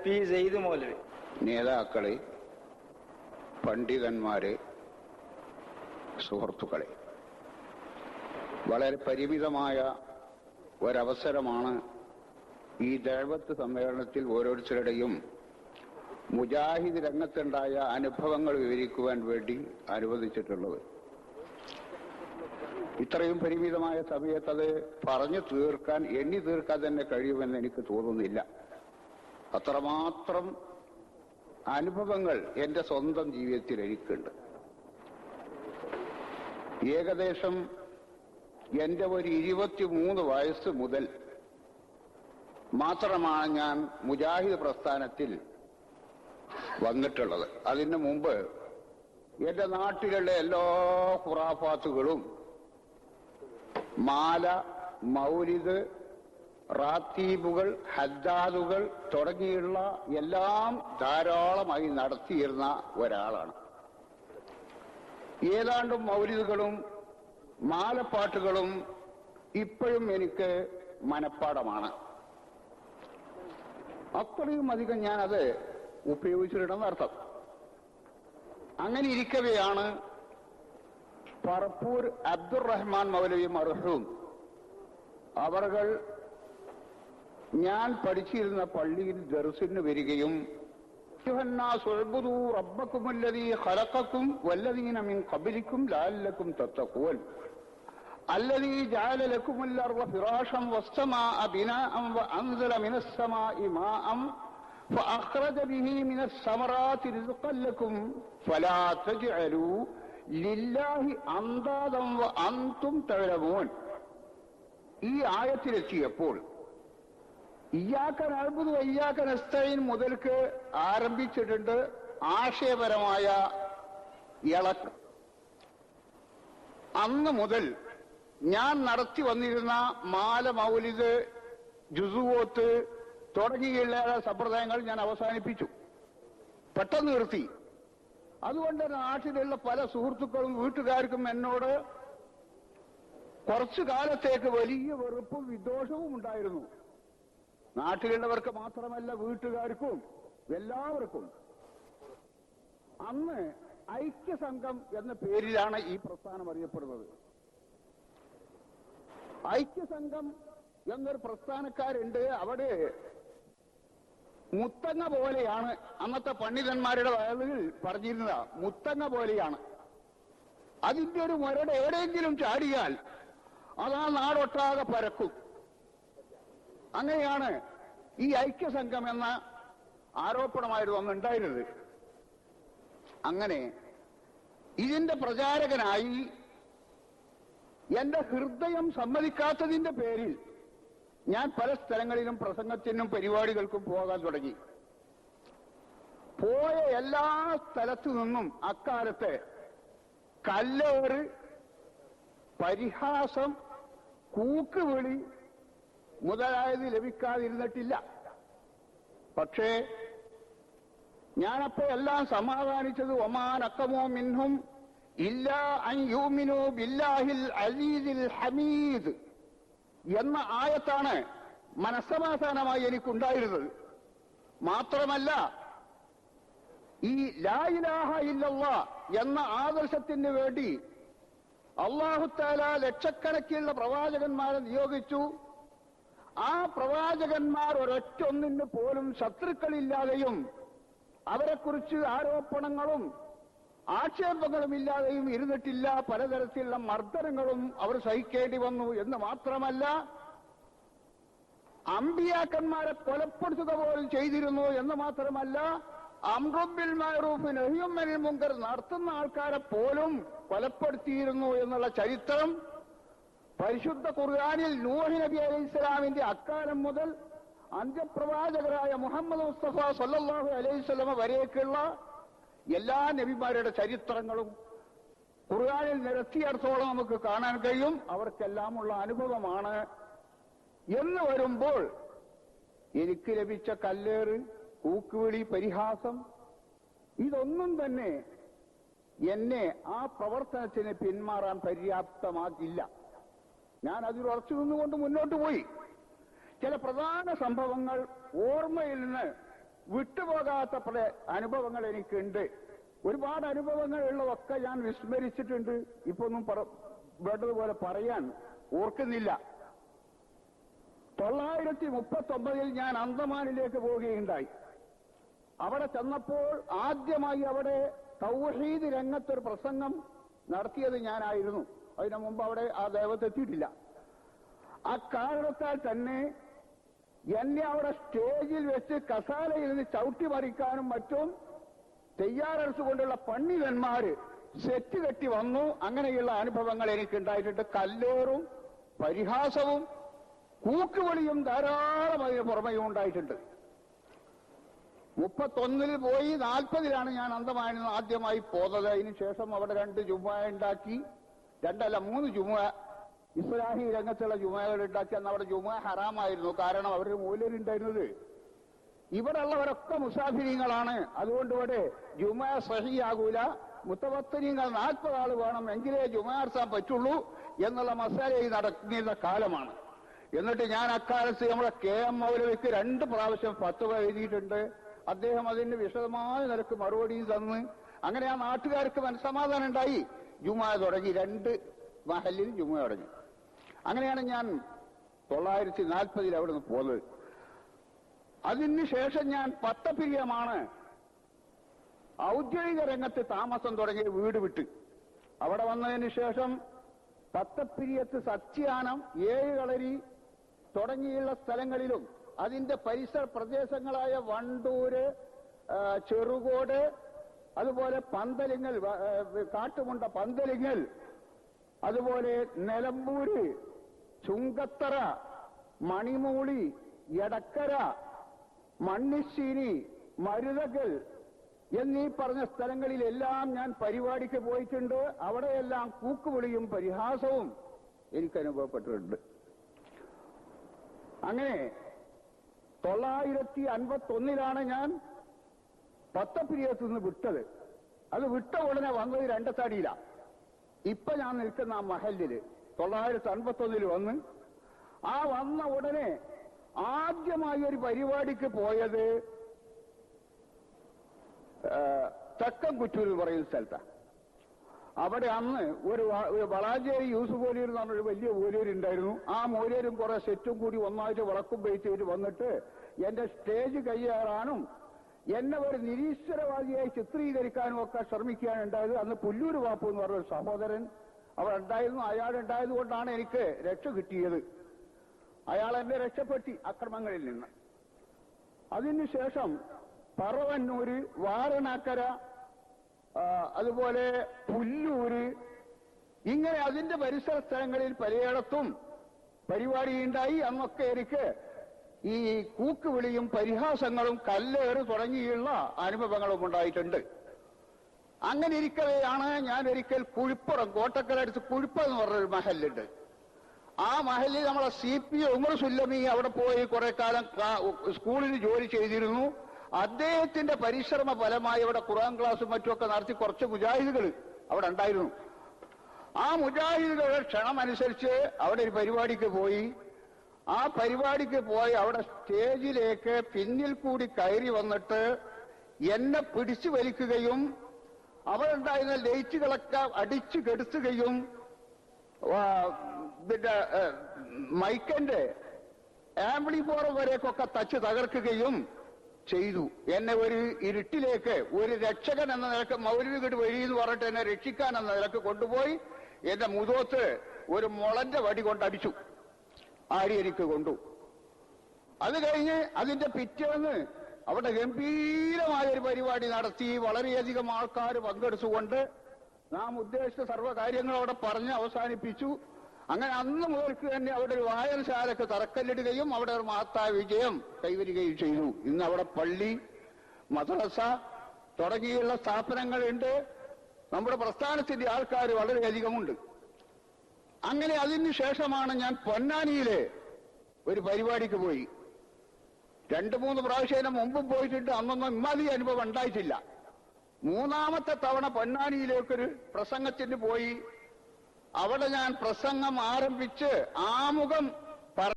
P Syed മൗലവി. നേതാക്കളെ, പണ്ഡിതന്മാരെ, സുഹൃത്തുക്കളെ, വളരെ പരിമിതമായ ഒരവസരമാണ് ഈ ദഅവത്ത് സമ്മേളനത്തിൽ ഓരോരുത്തരുടെയും മുജാഹിദ് രംഗത്തുണ്ടായ അനുഭവങ്ങൾ വിവരിക്കുവാൻ വേണ്ടി അനുവദിച്ചിട്ടുള്ളത്. ഇത്രയും പരിമിതമായ സമയത്ത് അത് പറഞ്ഞു തീർക്കാൻ, എണ്ണി തീർക്കാൻ തന്നെ കഴിയുമെന്ന് എനിക്ക് തോന്നുന്നില്ല. അത്രമാത്രം അനുഭവങ്ങൾ എന്റെ സ്വന്തം ജീവിതത്തിൽ എനിക്കുണ്ട്. ഏകദേശം എന്റെ ഒരു 23 വയസ്സ് മുതൽ മാത്രമാണ് ഞാൻ മുജാഹിദ് പ്രസ്ഥാനത്തിൽ വന്നിട്ടുള്ളത്. അതിന് മുമ്പ് എന്റെ നാട്ടിലുള്ള എല്ലാ ഖുറാഫാത്തുകളും, മാല, മൗലിദ്, റാത്തീബുകൾ, ഹദ്ദാദുകൾ തുടങ്ങിയുള്ള എല്ലാം ധാരാളമായി നടത്തിയിരുന്ന ഒരാളാണ്. ഏതാണ്ടും മൗലിദുകളും മാലപ്പാട്ടുകളും ഇപ്പോഴും എനിക്ക് മനഃപ്പാടമാണ്. അത്രയും അധികം ഞാനത് ഉപയോഗിച്ചിട്ടുണ്ടെന്നർത്ഥം. അങ്ങനെ ഇരിക്കവെയാണ് പറപ്പൂർ അബ്ദുറഹ്മാൻ മൗലവി മർഹൂം അവർകൾ ഞാൻ പഠിച്ചിരുന്ന പള്ളിയിൽ ദർസിന് വരികയും റബ്ബക്കുമുല്ലദീ ഖലഖക്കും വല്ലദീന മിൻ ഖബ്ലിക്കും ലഅല്ലക്കും തത്തഖൂൻ അല്ലദീ ജഅല ലക്കുമുൽ അർള ഫിറാശൻ വസ്സമാഅ ബിനാഅൻ വഅൻസല മിനസ് സമാഇ മാഅൻ ഫഅഖ്റജ ബിഹി മിനസ് സമറാത്തി റിസ്ഖൻ ലക്കും ഫലാ തജ്അലൂ ലില്ലാഹി അൻദാദൻ വഅൻതും തഅലമൂൻ. ഈ ആയത്തിലെത്തിയപ്പോൾ ഇയ്യാക നഅ്ബുദു വഇയ്യാക നസ്തഈൻ മുതൽക്ക് ആരംഭിച്ചിട്ടുണ്ട് ആശയപരമായ ഇളക്കം. അന്ന് മുതൽ ഞാൻ നടത്തി വന്നിരുന്ന മാല, മൗലിദ്, ജുസുവോത്ത് തുടങ്ങിയുള്ള സമ്പ്രദായങ്ങൾ ഞാൻ അവസാനിപ്പിച്ചു, പെട്ടെന്ന് നിർത്തി. അതുകൊണ്ട് നാട്ടിലുള്ള പല സുഹൃത്തുക്കളും വീട്ടുകാർക്കും എന്നോട് കുറച്ചു കാലത്തേക്ക് വലിയ വെറുപ്പും വിദ്വേഷവും ഉണ്ടായിരുന്നു. നാട്ടിലുള്ളവർക്ക് മാത്രമല്ല, വീട്ടുകാർക്കും എല്ലാവർക്കും. അന്ന് ഐക്യസംഘം എന്ന പേരിലാണ് ഈ പ്രസ്ഥാനം അറിയപ്പെടുന്നത്. ഐക്യസംഘം എന്നൊരു പ്രസ്ഥാനക്കാരുണ്ട്. അവിടെ മുത്തങ്ങ പോലെയാണ്, അന്നത്തെ പണ്ഡിതന്മാരുടെ വയലുകൾ പറഞ്ഞിരുന്നത്, മുത്തങ്ങ പോലെയാണ്. അതിന്റെ ഒരു മുരട് എവിടെയെങ്കിലും ചാടിയാൽ അതാ നാടൊട്ടാകെ പരക്കും. അങ്ങനെയാണ് ഈ ഐക്യസംഘം എന്ന ആരോപണമായിരുന്നു അന്നുണ്ടായിരുന്നത്. അങ്ങനെ ഇതിന്റെ പ്രചാരകനായി എന്റെ ഹൃദയം സമ്മതിക്കാത്തതിന്റെ പേരിൽ ഞാൻ പല സ്ഥലങ്ങളിലും പ്രസംഗത്തിനും പരിപാടികൾക്കും പോകാൻ തുടങ്ങി. പോയ എല്ലാ സ്ഥലത്തു നിന്നും അക്കാലത്ത് കല്ലേറ്, പരിഹാസം, കൂക്കുവിളി മുതലായത് ലഭിക്കാതിരുന്നിട്ടില്ല. പക്ഷേ ഞാനപ്പോ എല്ലാം സമാധാനിച്ചത് ഒമാൻ അക്കമോ മിൻഹും ഇല്ലാ അൻ യൂമിനു ബില്ലാഹിൽ അസീസിൽ ഹമീദ് എന്ന ആയത്താണ് മനസ്സമാധാനമായി എനിക്കുണ്ടായിരുന്നത്. മാത്രമല്ല, ഈ ലാ ഇലാഹ ഇല്ലല്ലാഹ് എന്ന ആദർശത്തിന് വേണ്ടി അല്ലാഹു തആല ലക്ഷക്കണക്കിനുള്ള പ്രവാചകന്മാരെ നിയോഗിച്ചു. ആ പ്രവാചകന്മാർ ഒരൊറ്റൊന്നിന് പോലും ശത്രുക്കളില്ലാതെയും അവരെക്കുറിച്ച് ആരോപണങ്ങളും ആക്ഷേപങ്ങളും ഇല്ലാതെയും ഇരുന്നിട്ടില്ല. പലതരത്തിലുള്ള മർദ്ദനങ്ങളും അവർ സഹിക്കേണ്ടി വന്നു എന്ന് മാത്രമല്ല, അമ്പിയാക്കന്മാരെ കൊലപ്പെടുത്തുക പോലും ചെയ്തിരുന്നു എന്ന് മാത്രമല്ല, അംറും ബിൽ മഅറൂഫ് നഹ്യും അനിൽ മുൻകർ നടത്തുന്ന ആൾക്കാരെ പോലും കൊലപ്പെടുത്തിയിരുന്നു എന്നുള്ള ചരിത്രം പരിശുദ്ധ ഖുർആനിൽ നൂഹ് നബി അലൈഹിസ്സലാമിന്റെ അക്കാലം മുതൽ അന്ത്യപ്രവാചകരായ മുഹമ്മദ് മുസ്തഫ സല്ലല്ലാഹു അലൈഹി വസല്ലമ വരേക്കുള്ള എല്ലാ നബിമാരുടെ ചരിത്രങ്ങളും ഖുർആനിൽ നിരത്തിയിടത്തോളം നമുക്ക് കാണാൻ കഴിയും. അവർക്കെല്ലാമുള്ള അനുഭവമാണ്. എന്ന് വരുമ്പോൾ എനിക്ക് ലഭിച്ച കല്ലേറ്, കൂക്കുവിളി, പരിഹാസം ഇതൊന്നും തന്നെ എന്നെ ആ പ്രവർത്തനത്തിന് പിന്മാറാൻ പര്യാപ്തമാകില്ല. ഞാൻ അതിൽ ഉറച്ചു നിന്നുകൊണ്ട് മുന്നോട്ട് പോയി. ചില പ്രധാന സംഭവങ്ങൾ ഓർമ്മയിൽ നിന്ന് വിട്ടുപോകാത്ത പല അനുഭവങ്ങൾ എനിക്കുണ്ട്. ഒരുപാട് അനുഭവങ്ങൾ ഉള്ളതൊക്കെ ഞാൻ വിസ്മരിച്ചിട്ടുണ്ട്. ഇപ്പൊ ഒന്നും വേണ്ടതുപോലെ പറയാൻ ഓർക്കുന്നില്ല. 939 ഞാൻ അന്തമാനിലേക്ക് പോവുകയുണ്ടായി. അവിടെ ചെന്നപ്പോൾ ആദ്യമായി അവിടെ തൗഹീദ് രംഗത്തൊരു പ്രസംഗം നടത്തിയത് ഞാനായിരുന്നു. അതിനു മുമ്പ് അവിടെ ആ ദേവത്തെത്തിയിട്ടില്ല. ആ കാരണത്താൽ തന്നെ എന്നെ അവിടെ സ്റ്റേജിൽ വെച്ച് കസാലയിൽ നിന്ന് ചവിട്ടി മറിക്കാനും മറ്റും തയ്യാറെടുത്തുകൊണ്ടുള്ള പണ്ഡിതന്മാര് സെറ്റ് കെട്ടി വന്നു. അങ്ങനെയുള്ള അനുഭവങ്ങൾ എനിക്കുണ്ടായിട്ടുണ്ട്. കല്ലേറും പരിഹാസവും കൂക്കുവിളിയും ധാരാളം അതിന് പുറമെയും ഉണ്ടായിട്ടുണ്ട്. 31 പോയി 40 ഞാൻ അന്തമാനിൽ നിന്ന് ആദ്യമായി പോന്നത്. അതിനുശേഷം അവിടെ 2 ജുമുഅ ഉണ്ടാക്കി, 3 ജുമുഅ ഇസ്ലാഹി രംഗത്തുള്ള ജുമുഅകൾ ഉണ്ടാക്കി. അന്ന് അവിടെ ജുമുഅ ഹറാമായിരുന്നു. കാരണം അവരുടെ മൂല്യരുണ്ടായിരുന്നത്. ഇവിടെ ഉള്ളവരൊക്കെ മുസാഫിരീങ്ങളാണ്. അതുകൊണ്ട് ഇവിടെ ജുമുഅ സഹിയാകൂല, മുത്തവത്തരീങ്ങൾ 40 ആൾ വേണം എങ്കിലേ ജുമുഅ നടത്താൻ പറ്റുള്ളൂ എന്നുള്ള മസാലയിൽ നടക്കുന്ന കാലമാണ്. എന്നിട്ട് ഞാൻ അക്കാലത്ത് നമ്മുടെ KM മൗലവിക്ക് 2 പ്രാവശ്യം ഫത്വ എഴുതിയിട്ടുണ്ട്. അദ്ദേഹം അതിന് വിശദമായ നിലക്ക് മറുപടിയും തന്ന് അങ്ങനെ ആ നാട്ടുകാർക്ക് മനസ്സമാധാനം ഉണ്ടായി. ജുമുഅ തുടങ്ങി, 2 മഹല്ലിൽ ജുമുഅ തുടങ്ങി. അങ്ങനെയാണ് ഞാൻ 940 അവിടെ നിന്ന് പോകുന്നത്. അതിനുശേഷം ഞാൻ പത്തപ്പിരിയമാണ് ഔദ്യോഗിക രംഗത്ത് താമസം തുടങ്ങിയ വീട് വിട്ട്. അവിടെ വന്നതിന് ശേഷം പത്തപ്പിരിയത്ത് സത്യാനം, 7 കളരി തുടങ്ങിയുള്ള സ്ഥലങ്ങളിലും അതിന്റെ പരിസര പ്രദേശങ്ങളായ വണ്ടൂര്, ചെറുകോട്, അതുപോലെ പന്തലിങ്ങൽ, കാട്ടുമുണ്ട പന്തലിങ്ങൽ, അതുപോലെ നിലമ്പൂര്, ചുങ്കത്തറ, മണിമൂളി, എടക്കര, മണ്ണിശ്ശേരി, മരുതകൽ എന്നീ പറഞ്ഞ സ്ഥലങ്ങളിലെല്ലാം ഞാൻ പരിപാടിക്ക് പോയിട്ടുണ്ട്. അവിടെയെല്ലാം കൂക്കുവിളിയും പരിഹാസവും എനിക്ക് അനുഭവപ്പെട്ടിട്ടുണ്ട്. അങ്ങനെ 951 ഞാൻ പത്തപ്പിരിയത്ത് നിന്ന് വിട്ടത്. അത് വിട്ട ഉടനെ വന്നത് രണ്ടത്താടിയിലാണ്. ഇപ്പൊ ഞാൻ നിൽക്കുന്ന ആ മഹല്ലില് 951 വന്ന് ആ വന്ന ഉടനെ ആദ്യമായി ഒരു പരിപാടിക്ക് പോയത് തെക്കൻകുറ്റൂർ എന്ന് പറയുന്ന സ്ഥലത്താണ്. അവിടെ അന്ന് ഒരു വളാഞ്ചേരി യൂസുഫ് മോലിയർ എന്ന് പറഞ്ഞൊരു വലിയ മോലിയരുണ്ടായിരുന്നു. ആ മോലിയരും കുറെ സെറ്റും കൂടി ഒന്നായിട്ട് വിളക്കും വെയിറ്റ് വന്നിട്ട് എന്റെ സ്റ്റേജ് കയ്യേറാനും എന്നെ ഒരു നിരീശ്വരവാദിയായി ചിത്രീകരിക്കാനും ഒക്കെ ശ്രമിക്കുകയാണ് ഉണ്ടായത്. അന്ന് പുല്ലൂര് ബാപ്പു എന്ന് പറഞ്ഞൊരു സഹോദരൻ അവിടെ ഉണ്ടായിരുന്നു. അയാളുണ്ടായത് കൊണ്ടാണ് എനിക്ക് രക്ഷ കിട്ടിയത്. അയാൾ എന്നെ രക്ഷപ്പെടുത്തി അക്രമങ്ങളിൽ നിന്ന്. അതിനുശേഷം പറവന്നൂര്, വാരണാക്കര, അതുപോലെ പുല്ലൂര്, ഇങ്ങനെ അതിന്റെ പരിസര സ്ഥലങ്ങളിൽ പലയിടത്തും പരിപാടിയുണ്ടായി. അന്നൊക്കെ എനിക്ക് ഈ കൂക്കുവിളിയും പരിഹാസങ്ങളും കല്ലേറ് തുടങ്ങിയുള്ള അനുഭവങ്ങളും ഉണ്ടായിട്ടുണ്ട്. അങ്ങനെ ഇരിക്കവെയാണ് ഞാൻ ഒരിക്കൽ കുഴിപ്പുറം, കോട്ടക്കലടുത്ത് കുഴിപ്പം എന്ന് പറഞ്ഞൊരു മഹലുണ്ട്. ആ മഹലിൽ നമ്മളെ CP ഉമർ സുല്ലമി അവിടെ പോയി കുറെ കാലം സ്കൂളിൽ ജോലി ചെയ്തിരുന്നു. അദ്ദേഹത്തിന്റെ പരിശ്രമ ഫലമായി അവിടെ ഖുർആൻ ക്ലാസും മറ്റുമൊക്കെ നടത്തി കുറച്ച് മുജാഹിദുകൾ അവിടെ ഉണ്ടായിരുന്നു. ആ മുജാഹിദുകളുടെ ക്ഷണമനുസരിച്ച് അവിടെ ഒരു പരിപാടിക്ക് പോയി. ആ പരിപാടിക്ക് പോയി അവിടെ സ്റ്റേജിലേക്ക് പിന്നിൽ കൂടി കയറി വന്നിട്ട് എന്നെ പിടിച്ചു വലിക്കുകയും അവിടെ ഉണ്ടായിരുന്ന ലൈറ്റുകളൊക്കെ അടിച്ചു കെടുത്തുകയും പിന്നെ മൈക്കന്റെ ആംപ്ലിഫോർ വരേക്കൊക്കെ തച്ച് തകർക്കുകയും ചെയ്തു. എന്നെ ഒരു ഇരുട്ടിലേക്ക് ഒരു രക്ഷകൻ എന്ന നിലക്ക് മൗലവികട് വഴി എന്ന് പറഞ്ഞിട്ട് എന്നെ രക്ഷിക്കാൻ എന്ന നിലക്ക് കൊണ്ടുപോയി എന്റെ മുഖത്ത് ഒരു മുളന്റെ വടി കൊണ്ടടിച്ചു. ആരി എനിക്ക് കൊണ്ടു. അത് കഴിഞ്ഞ് അതിന്റെ പിറ്റേന്ന് അവിടെ ഗംഭീരമായൊരു പരിപാടി നടത്തി. വളരെയധികം ആൾക്കാർ പങ്കെടുത്തുകൊണ്ട് നാം ഉദ്ദേശിച്ച സർവ്വകാര്യങ്ങളും അവിടെ പറഞ്ഞ് അവസാനിപ്പിച്ചു. അങ്ങനെ അന്ന് മുതൽക്ക് തന്നെ അവിടെ ഒരു വായനശാലക്ക് തറക്കല്ലിടുകയും അവിടെ ഒരു മഹത്തായ വിജയം കൈവരികയും ചെയ്തു. ഇന്ന് അവിടെ പള്ളി, മദ്രസ തുടങ്ങിയുള്ള സ്ഥാപനങ്ങളുണ്ട്. നമ്മുടെ പ്രസ്ഥാനത്തിന്റെ ആൾക്കാർ വളരെയധികമുണ്ട്. അങ്ങനെ അതിനുശേഷമാണ് ഞാൻ പൊന്നാനിയിലെ ഒരു പരിപാടിക്ക് പോയി. 2-3 പ്രാവശ്യം മുമ്പും പോയിട്ടുണ്ട്. അന്നൊന്നും ഇമ്മാതിരി അനുഭവം ഉണ്ടായിട്ടില്ല. 3ാമത്തെ തവണ പൊന്നാനിയിലേക്കൊരു പ്രസംഗത്തിന് പോയി. അവിടെ ഞാൻ പ്രസംഗം ആരംഭിച്ച് ആമുഖം